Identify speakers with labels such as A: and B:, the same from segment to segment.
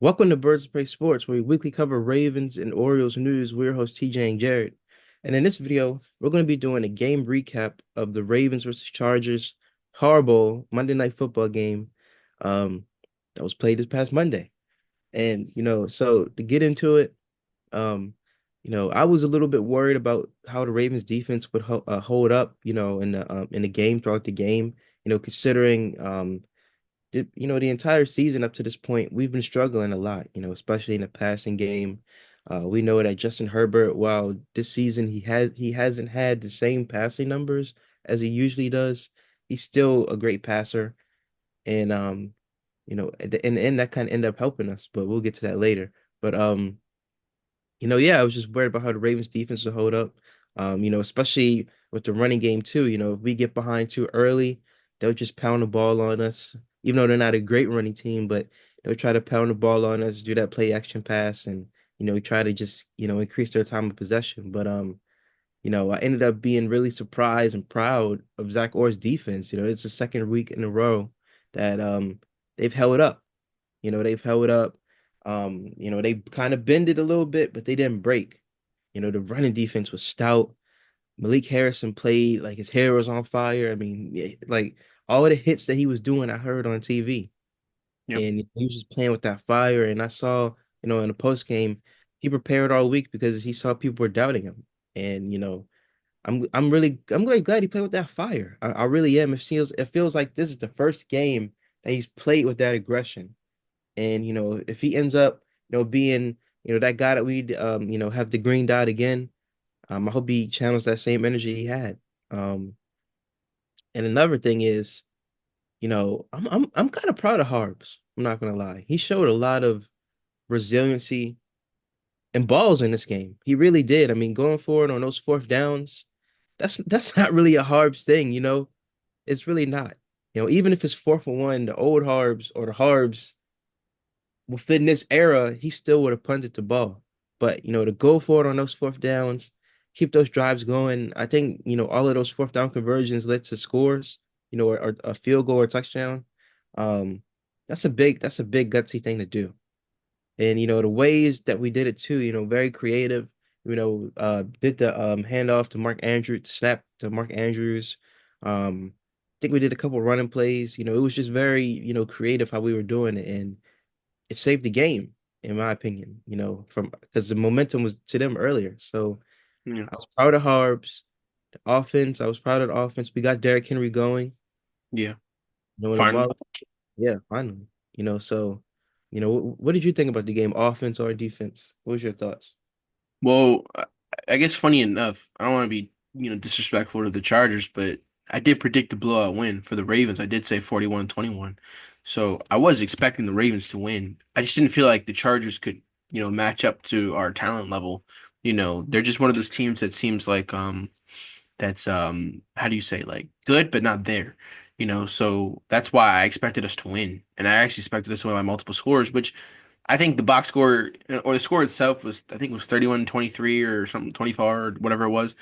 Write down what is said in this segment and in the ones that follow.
A: Welcome to Birds of Prey Sports, where we weekly cover Ravens and Orioles news. We're your hosts TJ and Jared. And in this video, we're going to be doing a game recap of the Ravens versus Chargers horrible Monday Night Football game um, that was played this past Monday. And, so to get into it, um, I was a little bit worried about how the Ravens defense would hold up, in the game throughout the game, considering the entire season up to this point, we've been struggling a lot, especially in the passing game. We know that Justin Herbert, while this season he hasn't had the same passing numbers as he usually does, he's still a great passer. And in the end that kind of ended up helping us, but we'll get to that later. But yeah, I was just worried about how the Ravens defense will hold up. Especially with the running game too. If we get behind too early, they'll just pound the ball on us. Even though they're not a great running team, but they'll try to pound the ball on us, do that play action pass, and try to just increase their time of possession. But I ended up being really surprised and proud of Zach Orr's defense. It's the second week in a row that they've held up. They've held up. They kind of bended a little bit, but they didn't break. The running defense was stout. Malik Harrison played like his hair was on fire. I mean, like all of the hits that he was doing, I heard on TV,
B: Yep.
A: and he was just playing with that fire. And I saw, in the post game, he prepared all week because he saw people were doubting him. And I'm really glad he played with that fire. I really am. It feels like this is the first game that he's played with that aggression. And if he ends up, being, that guy that we have the green dot again, I hope he channels that same energy he had. Um, and another thing is, I'm kind of proud of Harbs. I'm not gonna lie. He showed a lot of resiliency and balls in this game. He really did. I mean, going forward on those fourth downs, that's not really a Harbs thing. It's really not. Even if it's 4 for 1, the old Harbs or the Harbs within this era, he still would have punted the ball. But to go for it on those fourth downs, keep those drives going. I think all of those fourth down conversions led to scores. Or a field goal or touchdown. Um, that's a big gutsy thing to do. And the ways that we did it too, very creative. Did the handoff to Mark Andrews, snap to Mark Andrews. I think we did a couple running plays. It was just very creative how we were doing it, and it saved the game, in my opinion, from because the momentum was to them earlier. So
B: Yeah.
A: I was proud of Harbs. The offense, I was proud of the offense. We got Derrick Henry going.
B: Yeah.
A: The
B: Finally.
A: ball, yeah, finally. So, what did you think about the game, offense or defense? What was your thoughts?
B: Well, I guess funny enough, I don't want to be, disrespectful to the Chargers, but I did predict a blowout win for the Ravens. I did say 41-21. So I was expecting the Ravens to win. I just didn't feel like the Chargers could, match up to our talent level. They're just one of those teams that seems like that's how do you say, like, good but not there. So that's why I expected us to win. And I actually expected us to win by multiple scores, which I think the box score or the score itself was, I think it was 31-23 or something, 24 or whatever it was,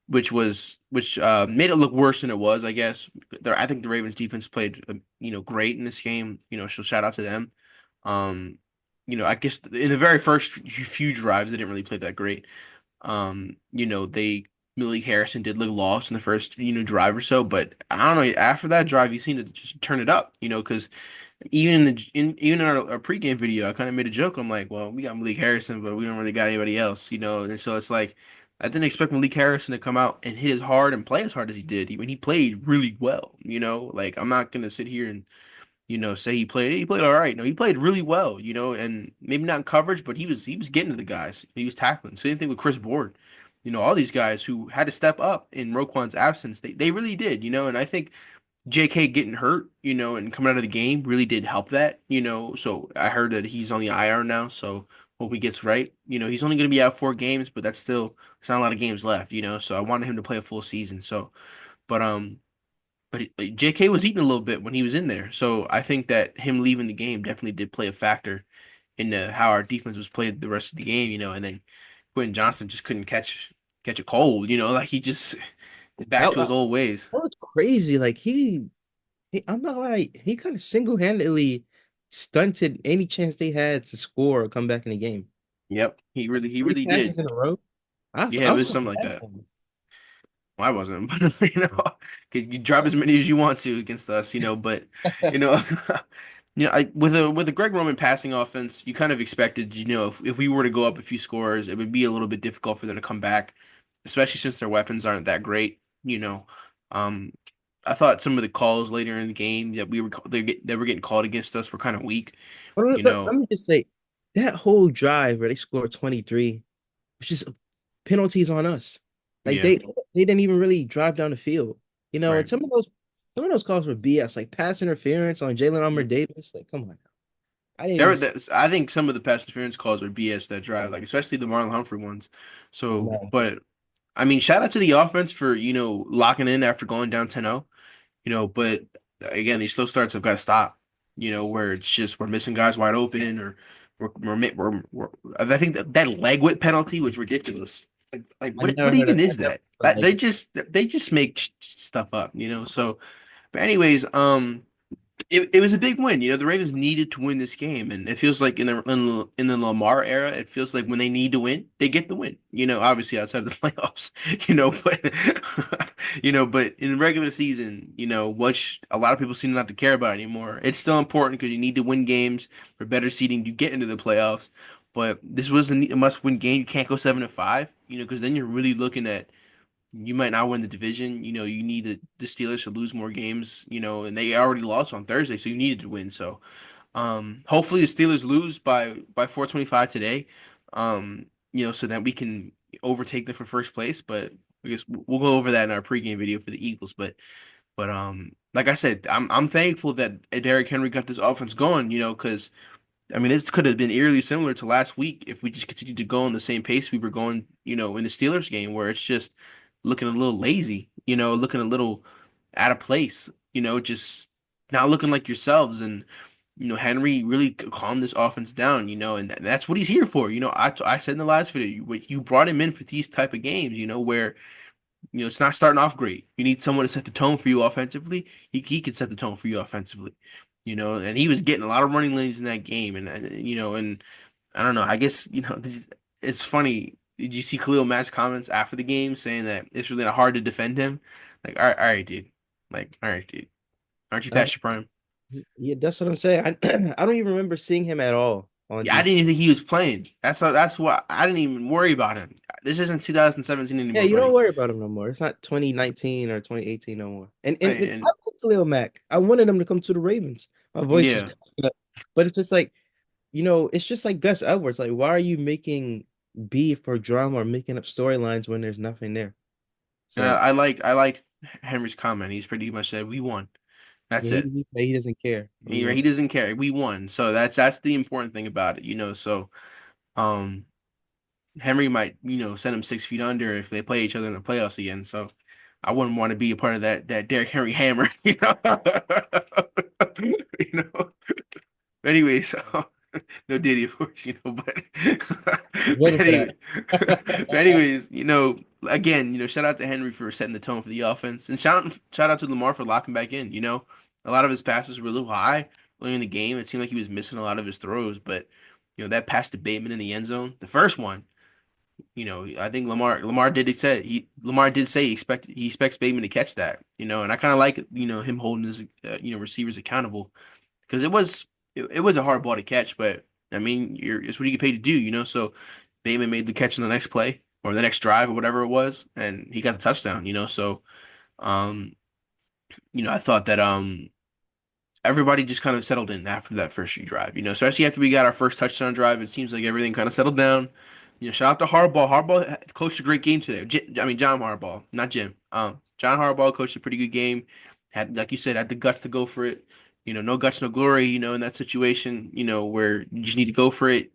B: which made it look worse than it was, I guess. I think the Ravens defense played great in this game, so shout out to them. Um I guess in the very first few drives they didn't really play that great. They Malik Harrison did look lost in the first, drive or so, but I don't know. After that drive, he seemed to just turn it up, because even in our pregame video, I kind of made a joke. I'm like, well, we got Malik Harrison, but we don't really got anybody else, and so it's like I didn't expect Malik Harrison to come out and hit as hard and play as hard as he did. He played really well, like I'm not gonna sit here and say he played all right. No, he played really well, and maybe not in coverage, but he was getting to the guys. He was tackling. Same thing with Chris Board. All these guys who had to step up in Roquan's absence, they really did, and I think JK getting hurt, and coming out of the game really did help that, So I heard that he's on the IR now, so hope he gets right. He's only going to be out 4 games, but that's still it's not a lot of games left, So I wanted him to play a full season. So, but JK was eating a little bit when he was in there, so I think that him leaving the game definitely did play a factor in how our defense was played the rest of the game, And then Quentin Johnson just couldn't catch a cold, like he just is back
A: That,
B: to his
A: that
B: old ways.
A: was crazy. Like I'm not like he kind of single-handedly stunted any chance they had to score or come back in the game.
B: Yep,
A: Like
B: he
A: three
B: really
A: passes
B: did.
A: in a row.
B: Yeah, it
A: I
B: was
A: felt
B: something like
A: bad
B: that.
A: for him.
B: Well, I wasn't, but because you drop as many as you want to against us, but you know, with a Greg Roman passing offense, you kind of expected, if we were to go up a few scores, it would be a little bit difficult for them to come back, especially since their weapons aren't that great. Um, I thought some of the calls later in the game that they were getting called against us were kind of weak.
A: But
B: You
A: let
B: know,
A: me just say, that whole drive where they scored 23 was just penalties on us. Like
B: yeah,
A: they didn't even really drive down the field. And
B: right.
A: some of those calls were BS, like pass interference on Jalen Armour
B: Mhm.
A: Davis. Like, come on now. I didn't
B: There,
A: even see
B: I think some of the pass interference calls were BS that drive, like especially the Marlon Humphrey ones. So,
A: no.
B: but I mean, shout out to the offense for, locking in after going down 10-0, but again, these slow starts have got to stop, where it's just we're missing guys wide open or I think that leg whip penalty was ridiculous. Like
A: I
B: what
A: never heard of
B: even
A: I
B: is
A: never
B: that?
A: heard of
B: They just make stuff up, so but anyways, it was a big win. The Ravens needed to win this game, and it feels like in the Lamar era, it feels like when they need to win, they get the win. Obviously outside of the playoffs, but but in the regular season, which a lot of people seem not to care about anymore, it's still important because you need to win games for better seeding to get into the playoffs. But this was a must-win game. You can't go 7-5, because then you're really looking at you might not win the division. You need the Steelers to lose more games, and they already lost on Thursday, so you needed to win. So, hopefully the Steelers lose by 4:25 today, so that we can overtake them for first place. But I guess we'll go over that in our pregame video for the Eagles. But like I said, I'm thankful that Derrick Henry got this offense going, because I mean, this could have been eerily similar to last week if we just continued to go on the same pace we were going, in the Steelers game, where it's just looking a little lazy, looking a little out of place, just not looking like yourselves. And, Henry really calmed this offense down, and that's what he's here for. I said in the last video, you brought him in for these type of games, where it's not starting off great. You need someone to set the tone for you offensively. He could set the tone for you offensively, and he was getting a lot of running lanes in that game, and I don't know. I guess it's funny. Did you see Khalil Mack's comments after the game saying that it's really hard to defend him? Like, all right, dude. Like, all right, dude. Aren't you
A: Uh,
B: past your prime?
A: yeah, that's what I'm saying. I don't even remember seeing him at all on
B: Yeah, I
A: defense.
B: didn't even think he was playing. That's why I didn't even worry about him. This isn't 2017
A: Yeah,
B: anymore,
A: you don't
B: buddy.
A: worry about him no more. It's not 2019 or 2018 no more. And I
B: And
A: like Khalil Mack. I wanted him to come to the Ravens. My voice is
B: yeah.
A: cracking up. But it's just like, it's just like Gus Edwards. Like, why are you making beef or drama or making up storylines when there's nothing there? It's like,
B: I like Henry's comment. He's pretty much said we won. That's
A: yeah,
B: it.
A: he doesn't care. We
B: He
A: won.
B: doesn't care. We won. So that's the important thing about it, So um Henry might, send him 6 feet under if they play each other in the playoffs again. So I wouldn't want to be a part of that Derrick Henry hammer, you know. Anyways, no Diddy, of course, but but
A: Waiting for
B: anyway,
A: that.
B: but anyways, again, shout out to Henry for setting the tone for the offense, and shout out to Lamar for locking back in. A lot of his passes were a little high early in the game. It seemed like he was missing a lot of his throws, but that pass to Bateman in the end zone, the first one, I think Lamar did say he expects Bateman to catch that, and I kind of like him holding his receivers accountable because it was a hard ball to catch, but I mean, it's what you get paid to do, So Bateman made the catch on the next play or the next drive or whatever it was, and he got the touchdown, So um, I thought that everybody just kind of settled in after that first few drive, especially after we got our first touchdown drive. It seems like everything kind of settled down. Shout out to Harbaugh. Harbaugh coached a great game today. I mean, John Harbaugh, not Jim. John Harbaugh coached a pretty good game. Had, like you said, had the guts to go for it. No guts, no glory. In that situation, where you just need to go for it.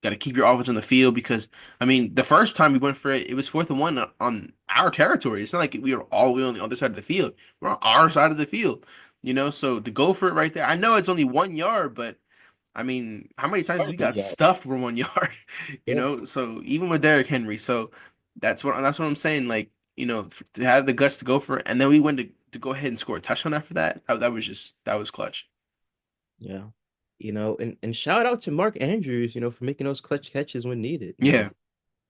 B: Got to keep your offense on the field because, I mean, the first time we went for it, it was 4th and 1 on our territory. It's not like we were all the way on the other side of the field. We're on our side of the field, So to go for it right there, I know it's only 1 yard, but I mean, how many times we got
A: Yeah.
B: stuffed for 1 yard,
A: Yeah.
B: So even with Derrick Henry, so that's what I'm saying. Like, to have the guts to go for it, and then we went to go ahead and score a touchdown after that. That was clutch.
A: Yeah. and shout out to Mark Andrews, for making those clutch catches when needed.
B: Yeah.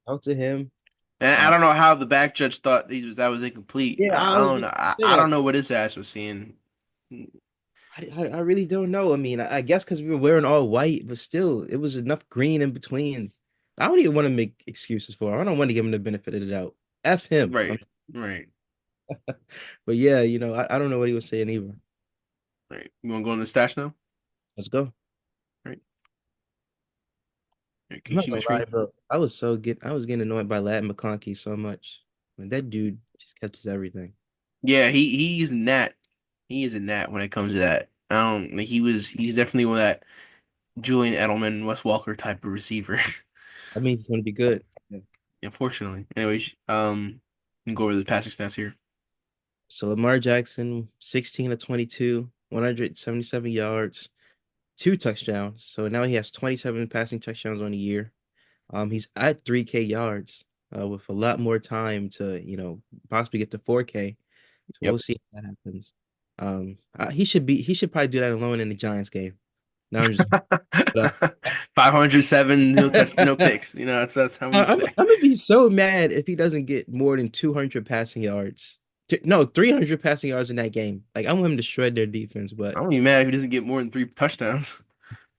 A: Out to him.
B: And I
A: Uh,
B: don't know how the back judge thought that was incomplete.
A: yeah,
B: I
A: I was
B: don't
A: gonna
B: know.
A: say
B: I
A: that.
B: don't know what his ass was seeing.
A: I really don't know. I mean, I guess because we were wearing all white, but still, it was enough green in between. I don't even want to make excuses for him. I don't want to give him the benefit of the doubt. F him.
B: Right. Right.
A: But yeah, I don't know what he was saying either.
B: Right. You want to go in the stash now?
A: Let's go.
B: Right. Right.
A: I'm
B: Can you
A: not
B: see my
A: gonna lie,
B: screen?
A: bro. I was getting annoyed by Latin McConkey so much. Like, that dude just catches everything.
B: Yeah, he's a gnat. He is a gnat when it comes to that. I don't like he's definitely one of that Julian Edelman, Wes Walker type of receiver.
A: That means it's gonna be good. Yeah.
B: Unfortunately. Anyways, we can go over the passing stats here.
A: So Lamar Jackson, 16 to 22, 177 yards, two touchdowns. So now he has 27 passing touchdowns on the year. He's at 3K yards, with a lot more time to, possibly get to 4K. So we'll
B: Yep.
A: see if that happens. He should probably do that alone in the Giants game. Now I'm just, but,
B: 507, no
A: uh,
B: picks. That's how we
A: I'm
B: expect.
A: gonna be so mad if he doesn't get more than 200 passing yards. No, 300 passing yards in that game. Like, I want him to shred their defense, but
B: I'm gonna be mad if he doesn't get more than 3 touchdowns.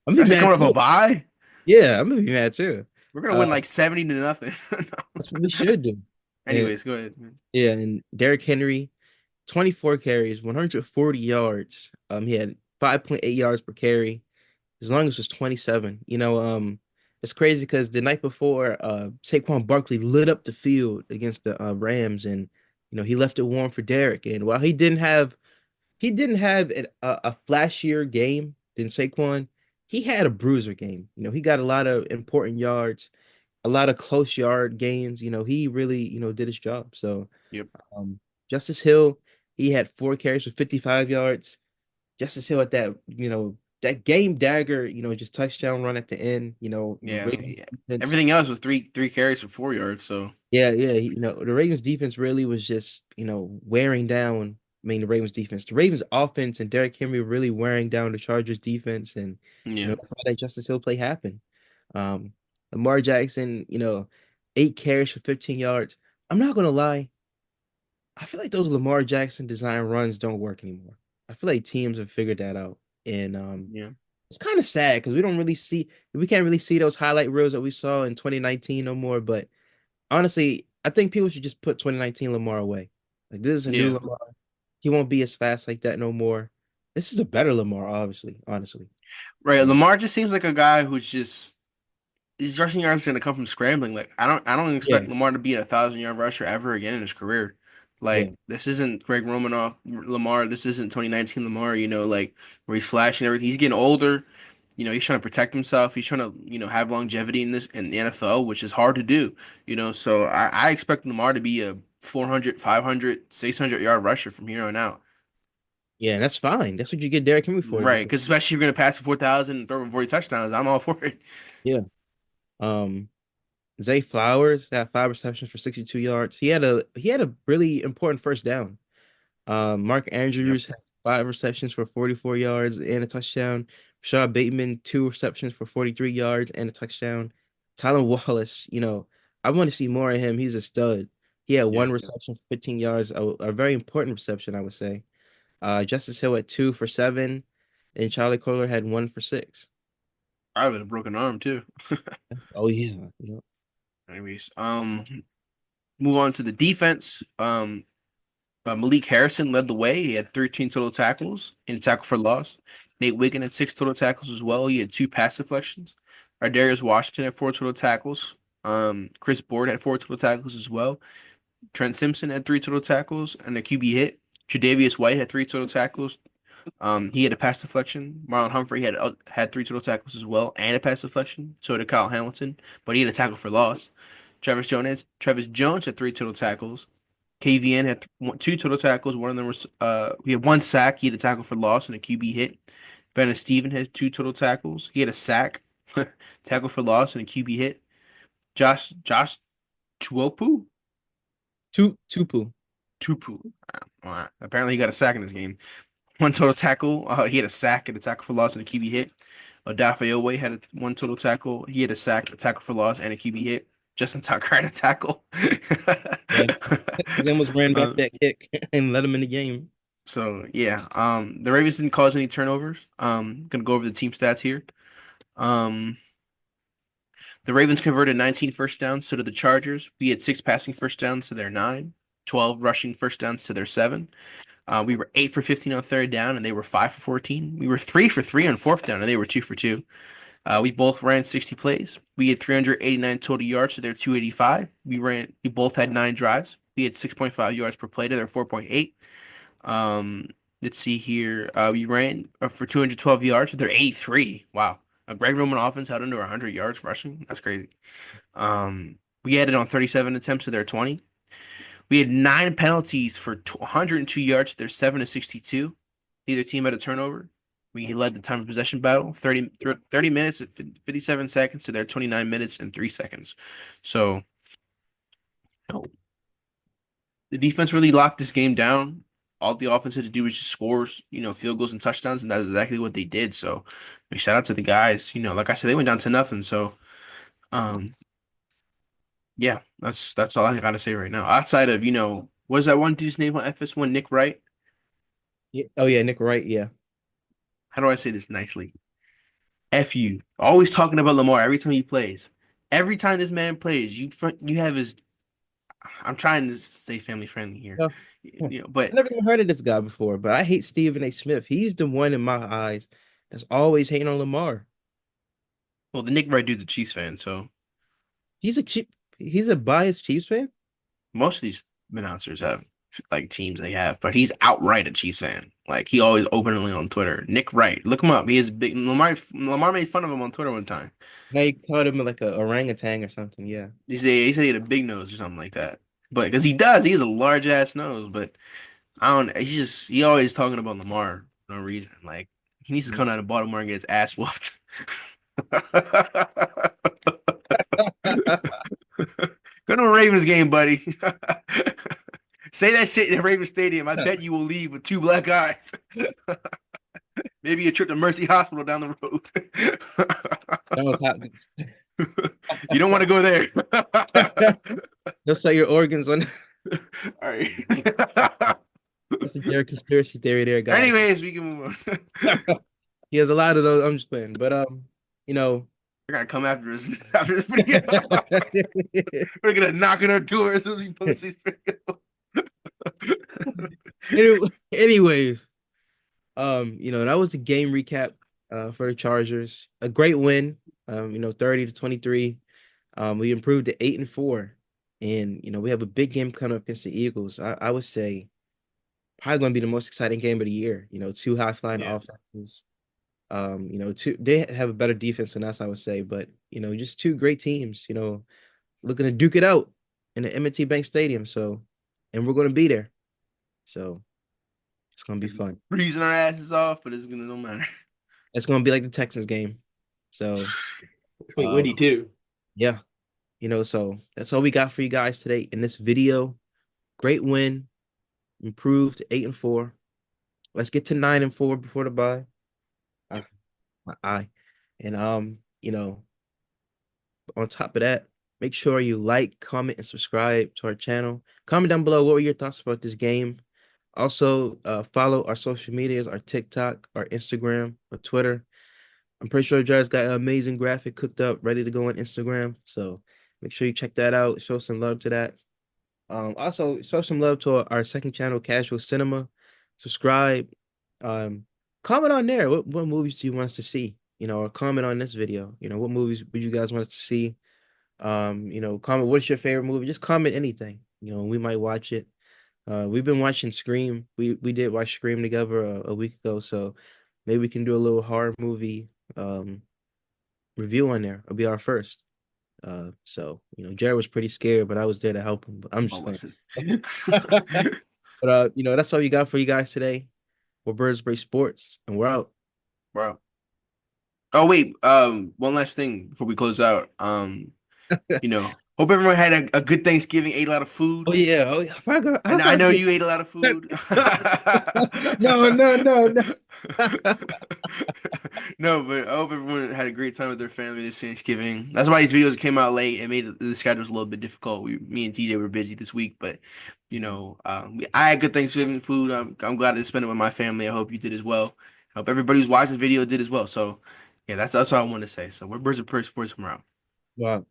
A: I'm gonna be
B: Especially
A: mad
B: coming off a
A: too.
B: bye.
A: Yeah, I'm gonna be mad too.
B: We're gonna
A: Uh,
B: win like 70 to nothing.
A: that's what we should do. And
B: Anyways, go ahead.
A: yeah, and Derrick Henry, 24 carries, 140 yards. He had 5.8 yards per carry. His longest was 27. It's crazy because the night before, Saquon Barkley lit up the field against the Rams, and he left it warm for Derrick. And while he didn't have a flashier game than Saquon, he had a bruiser game. He got a lot of important yards, a lot of close yard gains. He really did his job. So,
B: Yep.
A: um, Justice Hill, he had 4 carries for 55 yards. Justice Hill at that game dagger, just touchdown run at the end. The
B: Yeah,
A: Ravens
B: yeah.
A: defense,
B: Everything else was three carries for 4 yards. So
A: yeah, yeah, the Ravens defense really was just wearing down. I mean, the Ravens defense, the Ravens offense, and Derrick Henry were really wearing down the Chargers defense, and
B: yeah.
A: that's why that Justice Hill play happened. Um, Lamar Jackson, 8 carries for 15 yards. I'm not gonna lie. I feel like those Lamar Jackson design runs don't work anymore. I feel like teams have figured that out. And
B: Yeah.
A: it's kind of sad because we can't really see those highlight reels that we saw in 2019 no more. But honestly, I think people should just put 2019 Lamar away. Like, this is a new
B: Yeah.
A: Lamar. He won't be as fast like that no more. This is a better Lamar, obviously, honestly.
B: Right.
A: Uh,
B: Lamar just seems like a guy who's just his rushing yards are gonna come from scrambling. Like I don't
A: yeah,
B: expect Lamar to be a 1,000 yard rusher ever again in his career.
A: yeah,
B: Like this isn't Greg Romanoff Lamar. This isn't 2019 Lamar. Like where he's flashing everything. He's getting older. He's trying to protect himself. He's trying to have longevity in the NFL, which is hard to do. So I expect Lamar to be a 400, 500, 600 yard rusher from here on out.
A: yeah. And that's fine. That's what you get Derrick Henry for.
B: Right, because especially if you're gonna pass for 4,000 and throw for 40 touchdowns, I'm all for it.
A: Yeah. Um, Zay Flowers had 5 receptions for 62 yards. He had a really important first down. Mark
B: Yep.
A: Andrews had 5 receptions for 44 yards and a touchdown. Rashad Bateman, 2 receptions for 43 yards and a touchdown. Tylan Wallace, I want to see more of him. He's a stud. He had
B: Yeah.
A: one reception for 15 yards, a very important reception, I would say. Justice Hill had 2 for 7, and Charlie Kohler had 1 for 6.
B: I have a broken arm too.
A: Oh yeah,
B: Anyways, move on to the defense. Malik Harrison led the way. He had 13 total tackles and a tackle for loss. Nate Wiggin had 6 total tackles as well. He had 2 pass deflections. Ardarius Washington had 4 total tackles. Chris Board had 4 total tackles as well. Trent Simpson had 3 total tackles and a QB hit. Tre'Davious White had 3 total tackles. He had a pass deflection. Marlon Humphrey had 3 total tackles as well and a pass deflection. So did Kyle Hamilton, but he had a tackle for loss. Travis Jones had 3 total tackles. KVN had 2 total tackles. One of them was he had 1 sack. He had a tackle for loss and a QB hit. Brandon Steven had 2 total tackles. He had a sack, tackle for loss and a QB hit. Josh Tuopu
A: Tupu.
B: Tupu. Apparently he got a sack in this game. 1 total tackle. He had a sack and a tackle for loss and a QB hit. Odafe had one total tackle. He had a sack, a tackle for loss, and a QB hit. Justin Tucker had a tackle.
A: Yeah. He almost ran back
B: Uh,
A: that kick and let him in the game.
B: so yeah, the Ravens didn't cause any turnovers. Gonna go over the team stats here. Um, the Ravens converted 19 first downs to the Chargers. We had 6 passing first downs to their 9, 12 rushing first downs to their 7. We were 8 for 15 on third down, and they were 5 for 14. We were 3 for 3 on fourth down, and they were 2 for 2. We both ran 60 plays. We had 389 total yards to their 285. We both had 9 drives. We had 6.5 yards per play to their 4.8. Um, let's see here. We ran for 212 yards to their 83. Wow. A Greg Roman offense had under 100 yards rushing. That's crazy. We added on 37 attempts to their 20. We had 9 penalties for 102 yards to their 7 to 62. Neither team had a turnover. We led the time of possession battle, 30 minutes and 57 seconds to their 29 minutes and 3 seconds. So, you know, the defense really locked this game down. All the offense had to do was just scores, field goals and touchdowns, and that's exactly what they did. So, shout out to the guys. Like I said, they went down to nothing. So, um, yeah, that's all I gotta say right now. Outside of, what is that one dude's name on FS1? Nick Wright?
A: Yeah. Oh yeah, Nick Wright. Yeah.
B: How do I say this nicely? F you. Always talking about Lamar every time he plays. Every time this man plays, you have his. I'm trying to stay family friendly here,
A: Yeah. I
B: but
A: never even heard of this guy before, but I hate Stephen A. Smith. He's the one in my eyes that's always hating on Lamar.
B: well, the Nick Wright dude's a Chiefs fan, so
A: He's a biased Chiefs fan.
B: most of these announcers have like teams they have, but he's outright a Chiefs fan. Like he always openly on Twitter. Nick Wright, look him up. He is big. Lamar made fun of him on Twitter one time.
A: Now you called him like a orangutan or something. Yeah.
B: He said he had a big nose or something like that. But because he does, he has a large ass nose. But I don't. He always talking about Lamar for no reason. Like he needs to come out of Baltimore and get his ass whooped. Go to a Ravens game, buddy. Say that shit in the Ravens Stadium. I bet you will leave with 2 black eyes. Maybe a trip to Mercy Hospital down the road.
A: That was Hopkins.
B: You don't want to go there.
A: Just like your organs on.
B: All right.
A: That's a Jared conspiracy theory there, guys.
B: Anyways, we can move on.
A: He has a lot of those. I'm just playing, but you know.
B: I gotta come after this video. We're gonna knock on our doors as we post these videos.
A: Anyways, that was the game recap for the Chargers. A great win. 30-23. We improved to 8-4. And we have a big game coming up against the Eagles. I would say probably going to be the most exciting game of the year. Two high flying offenses. They have a better defense than us, I would say, but just two great teams, looking to duke it out in the M&T Bank Stadium. So, and we're going to be there. So it's going to be fun.
B: Freezing our asses off, but it's gonna no matter.
A: It's going to be like the Texans game. So
B: Wait, windy too.
A: Yeah. So that's all we got for you guys today in this video. Great win, improved to 8-4. Let's get to 9-4 before the bye. My eye. And on top of that, make sure you like, comment, and subscribe to our channel. Comment down below what were your thoughts about this game. Also, follow our social medias, our TikTok, our Instagram, our Twitter. I'm pretty sure Jared's got an amazing graphic cooked up, ready to go on Instagram. So make sure you check that out. Show some love to that. Also, show some love to our second channel, Casual Cinema. Subscribe. Comment on there. What movies do you want us to see? Or comment on this video. What movies would you guys want us to see? Comment what's your favorite movie? Just comment anything. We might watch it. We've been watching Scream. We did watch Scream together a week ago, so maybe we can do a little horror movie review on there. It'll be our first. So Jared was pretty scared, but I was there to help him. But I'm just playing. But that's all you got for you guys today. We're Birdsbury Sports, and we're out.
B: Wow. Oh wait, one last thing before we close out. Hope everyone had a good Thanksgiving, ate a lot of food.
A: Oh yeah,
B: I know you ate a lot of food.
A: No.
B: No, but I hope everyone had a great time with their family this Thanksgiving. That's why these videos came out late. It made the schedules a little bit difficult. Me and TJ were busy this week, but I had good Thanksgiving food. I'm glad to spend it with my family. I hope you did as well. I hope everybody who's watched the video did as well. So, yeah, that's all I want to say. So, we're Birds of Prey Sports from around.
A: Wow.